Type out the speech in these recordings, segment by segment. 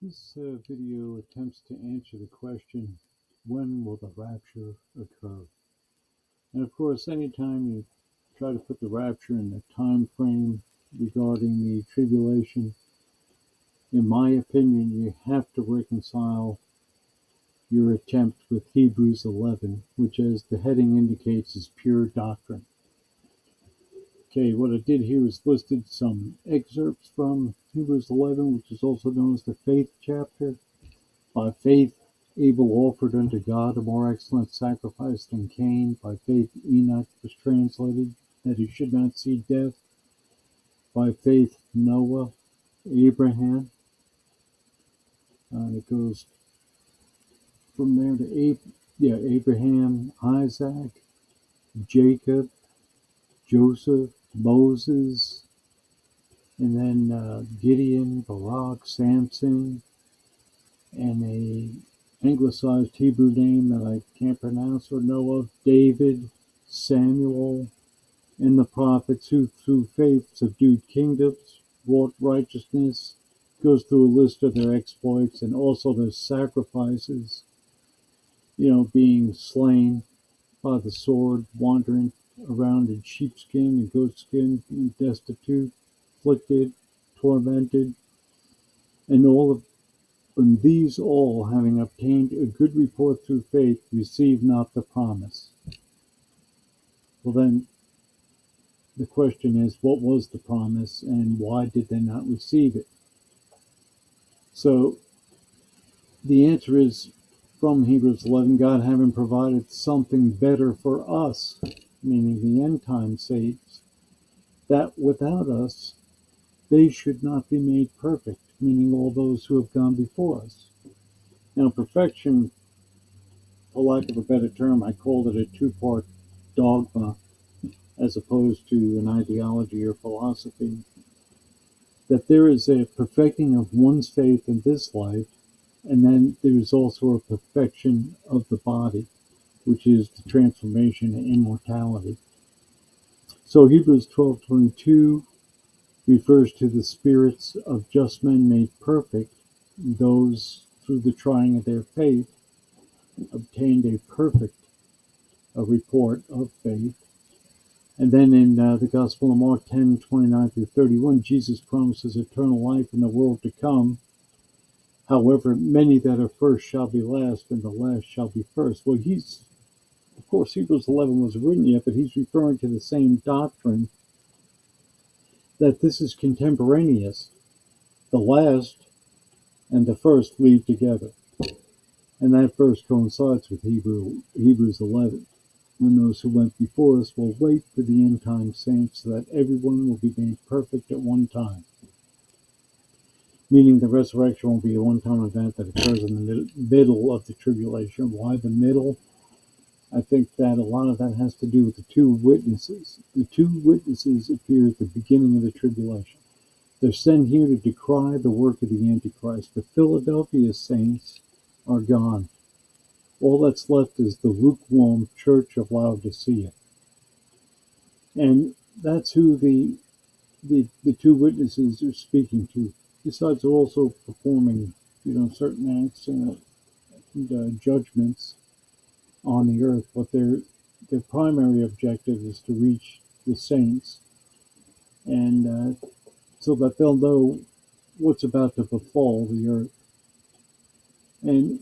This video attempts to answer the question, when will the rapture occur? And of course, anytime you try to put the rapture in the time frame regarding the tribulation, in my opinion, you have to reconcile your attempt with Hebrews 11, which, as the heading indicates, is pure doctrine. Okay, what I did here is listed some excerpts from Hebrews 11, which is also known as the faith chapter. By faith, Abel offered unto God a more excellent sacrifice than Cain. By faith, Enoch was translated, that he should not see death. By faith, Noah, Abraham. And it goes from there to Abraham, Isaac, Jacob, Joseph, Moses, and then Gideon, Barak, Samson, and a anglicized Hebrew name that I can't pronounce or know of, David, Samuel, and the prophets who through faith subdued kingdoms, wrought righteousness, goes through a list of their exploits and also their sacrifices, being slain by the sword, wandering around in sheepskin and goatskin, being destitute, afflicted, tormented, and these all, having obtained a good report through faith, receive not the promise. Well, then, the question is, what was the promise and why did they not receive it? So, the answer is, from Hebrews 11, God having provided something better for us, meaning the end time saints, that without us, they should not be made perfect, meaning all those who have gone before us. Now, perfection, for lack of a better term, I called it a two-part dogma as opposed to an ideology or philosophy, that there is a perfecting of one's faith in this life, and then there is also a perfection of the body, which is the transformation and immortality. So Hebrews 12:22 refers to the spirits of just men made perfect, those through the trying of their faith obtained a perfect report of faith. And then in the Gospel of Mark 10:29-31, Jesus promises eternal life in the world to come. However, many that are first shall be last, and the last shall be first. Well, of course, Hebrews 11 was written yet, but he's referring to the same doctrine, that this is contemporaneous. The last and the first lead together. And that verse coincides with Hebrews 11, when those who went before us will wait for the end time saints, so that everyone will be made perfect at one time. Meaning the resurrection will be a one-time event that occurs in the middle of the tribulation. Why the middle? I think that a lot of that has to do with the two witnesses. The two witnesses appear at the beginning of the tribulation. They're sent here to decry the work of the Antichrist. The Philadelphia saints are gone. All that's left is the lukewarm church of Laodicea. And that's who the two witnesses are speaking to. Besides, they're also performing, certain acts and judgments on the earth. But their primary objective is to reach the saints, and so that they'll know what's about to befall the earth. And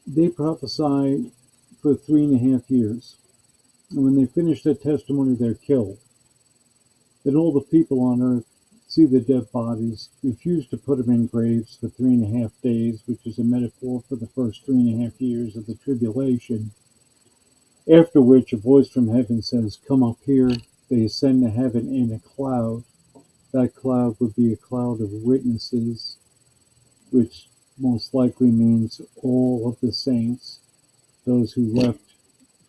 they prophesy for 3.5 years. And when they finish their testimony, they're killed. Then all the people on earth see the dead bodies, refuse to put them in graves for 3.5 days, which is a metaphor for the first 3.5 years of the tribulation. After which a voice from heaven says, "Come up here." They ascend to heaven in a cloud. That cloud would be a cloud of witnesses, which most likely means all of the saints, those who left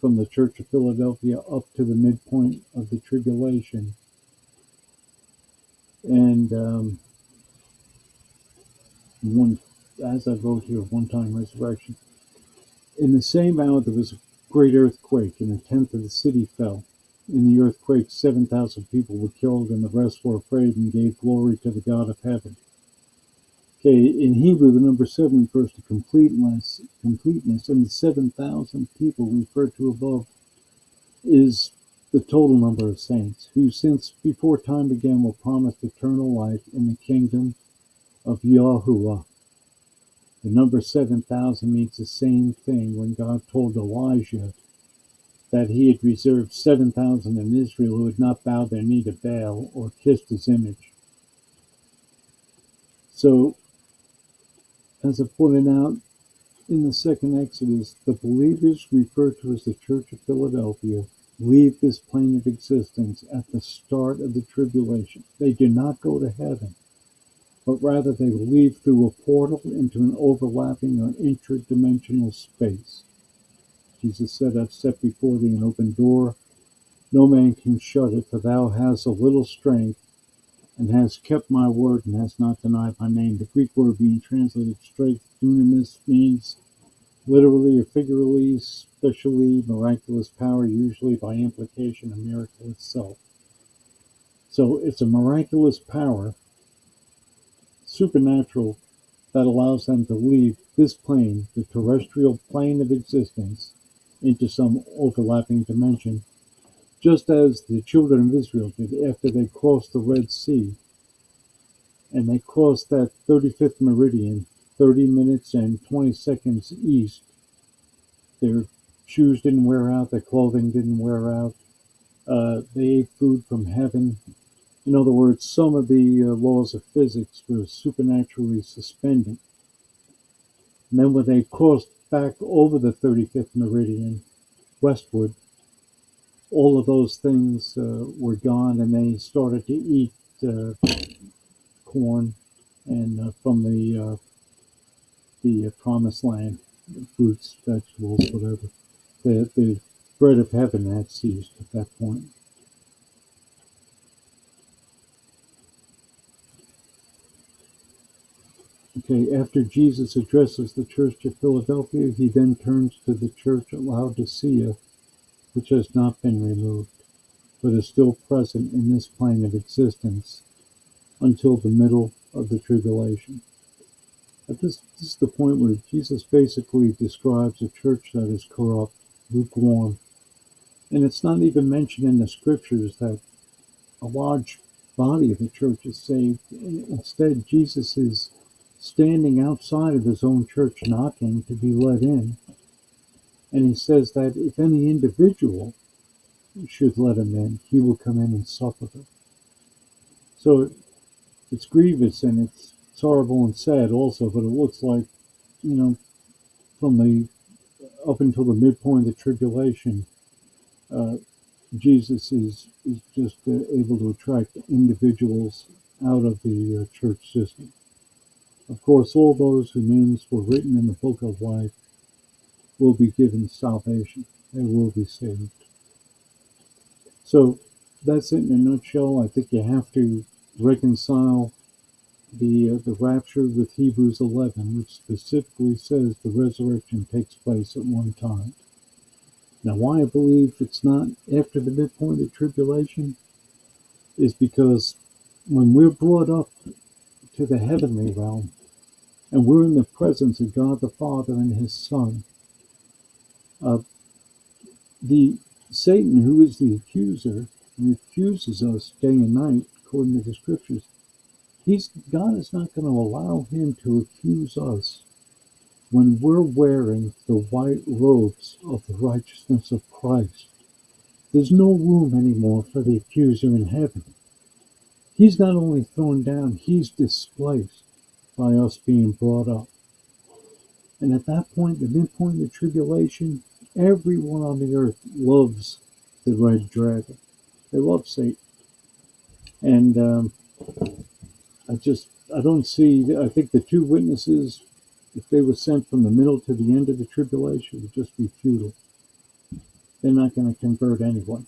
from the Church of Philadelphia up to the midpoint of the tribulation. And as I wrote here, one-time resurrection. In the same hour there was a great earthquake, and 1/10 of the city fell. In the earthquake 7,000 people were killed, and the rest were afraid and gave glory to the God of heaven. Okay, in Hebrew, the number 7 refers to completeness, and the 7,000 people referred to above is the total number of saints, who since before time began were promised eternal life in the kingdom of Yahuwah. The number 7,000 means the same thing when God told Elijah that he had reserved 7,000 in Israel who had not bowed their knee to Baal or kissed his image. So, as I pointed out in the second Exodus, the believers referred to as the Church of Philadelphia leave this plane of existence at the start of the tribulation. They do not go to heaven, but rather they leave through a portal into an overlapping or interdimensional space. Jesus said, I've set before thee an open door. No man can shut it, for thou hast a little strength, and hast kept my word, and hast not denied my name. The Greek word being translated strength, dunamis, means literally or figuratively, specially, miraculous power, usually by implication, a miracle itself. So it's a miraculous power, supernatural, that allows them to leave this plane, the terrestrial plane of existence, into some overlapping dimension, just as the children of Israel did after they crossed the Red Sea. And they crossed that 35th meridian, 30 minutes and 20 seconds east. Their shoes didn't wear out, their clothing didn't wear out. They ate food from heaven. In other words, some of the laws of physics were supernaturally suspended. And then when they crossed back over the 35th meridian westward, all of those things were gone, and they started to eat corn and from the promised land, fruits, vegetables, whatever. The bread of heaven had ceased at that point. Okay, after Jesus addresses the church of Philadelphia, he then turns to the church at Laodicea, which has not been removed, but is still present in this plane of existence until the middle of the tribulation. This is the point where Jesus basically describes a church that is corrupt, lukewarm, and it's not even mentioned in the scriptures that a large body of the church is saved. Instead, Jesus is standing outside of his own church knocking to be let in, and he says that if any individual should let him in, he will come in and sup with him. So it's grievous and it's horrible and sad also, but it looks like, from the up until the midpoint of the tribulation, Jesus is just able to attract individuals out of the church system. Of course, all those whose names were written in the book of life will be given salvation. They will be saved. So that's it in a nutshell. I think you have to reconcile the rapture with Hebrews 11, which specifically says the resurrection takes place at one time. Now, why I believe it's not after the midpoint of tribulation is because when we're brought up to the heavenly realm and we're in the presence of God the Father and His Son, the Satan, who is the accuser, and accuses us day and night, according to the scriptures, God is not going to allow him to accuse us when we're wearing the white robes of the righteousness of Christ. There's no room anymore for the accuser in heaven. He's not only thrown down, he's displaced by us being brought up. And at that point, the midpoint of the tribulation, everyone on the earth loves the red dragon. They love Satan. And I don't see, I think the two witnesses, if they were sent from the middle to the end of the tribulation, would just be futile. They're not going to convert anyone.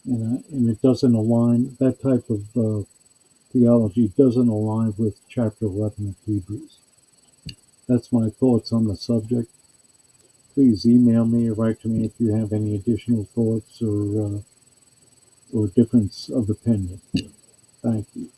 And it doesn't align, that type of theology doesn't align with chapter 11 of Hebrews. That's my thoughts on the subject. Please email me or write to me if you have any additional thoughts or difference of opinion. Thank you.